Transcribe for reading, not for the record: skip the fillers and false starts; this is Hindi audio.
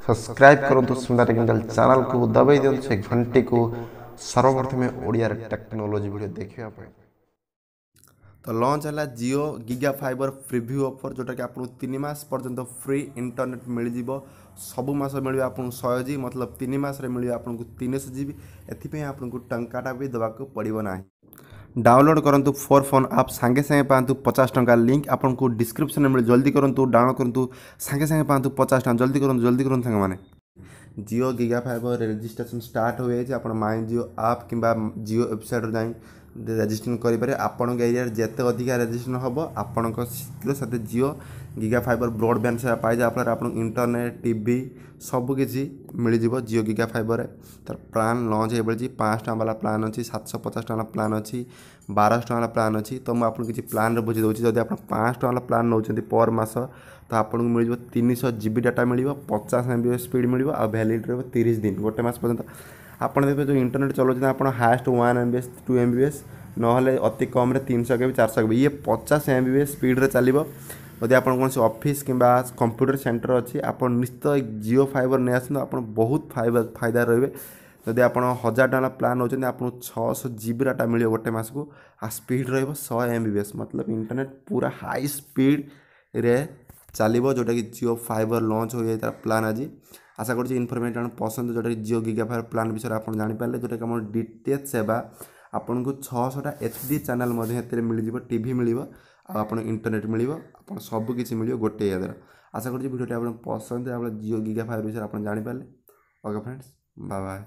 सब्सक्राइब करूँ सुंदर टेक्निकल चैनल को दबाई दिखाँ से घंटी को सर्वप्रथम ओडिया टेक्नोलोजी वीडियो देखा। तो लॉन्च है जियो गिगा फाइबर प्रीव्यू ऑफर जोटा कि आपको 3 मास पर्यंत फ्री इंटरनेट मिल जाव। सब मास मिल आपको 100 GB मतलब 3 मास मिल आपको 300 GB। एथपाई आपको टंकाटा भी देवाक पड़ो ना। डाउनलोड करूँ फोर फोन आप सांगे सांगे पातु 50 टंका लिंक आपको डिस्क्रिप्शन में मिले। जल्दी करूँ डाउनलोड करूँ सांगे सांगे पातु 50 टंका। जल्दी करूँ सांग मैंने जियो गिगा फाइबर रजिस्ट्रेशन स्टार्ट हो जाए। आप माई जियो आप कि जियो वेबसाइट जाए रेजिस्ट्रेशन करेंगे। आपण एरिया जिते अधिका रेजिस्ट्रेशन हम आपण शीघ्र से जियो गिगा फाइबर ब्रॉडबैंड सेवा पाई जाफल आप इंटरनेट टीवी सबकि मिल जाव जियो गिगा फाइबर। तार प्लान लॉन्च हो 500 टका वाला प्लान अच्छी 750 टका प्लान अच्छी 1200 टका वाला प्लान अच्छी। तो मुझे किसी प्लान बुझी दूसरी जब आप 500 टका वाला प्लान नौ पर मास तो आपको मिल 300 GB डाटा मिल 50 MB स्पीड मिल आ वैलिडिटी रहा 30 दिन गोटे मास पर्यंत। आप देखिए जो इंटरनेट चलाते आप हाएस्ट 1 MB 2 MB ना अति कम 300 GB 400 GB ये 50 MB स्पीड चलो। जदि आप कौन ऑफिस कि कंप्यूटर सेंटर अच्छी आप निश्चित जियो फाइबर नहीं आसतु आप बहुत फायदा रहे। जदि आप 1000 टका प्लान होती आपको 600 GB डाटा मिले गोटे मास को आ स्पीड रहा 100 MB मतलब इंटरनेट पूरा हाई स्पीड रे चलो जोटा कि जियो फाइबर लॉन्च हो जाए प्लान आज। आशा कर इनफर्मेशन पसंद जोटा कि जियो गिगा फाइबर प्लान विषय आप जापारे जोटा कि आम डीटीएच सेवा आपन को 600टा HD चैनल मिल टीवी मिल आप इंटरनेट मिल आप सबकि मिल गोटे द्वारा। आशा कर वीडियो आप पसंद आप जियो गिगा फाइबर विषय आप जापारे। Okay friends bye bye.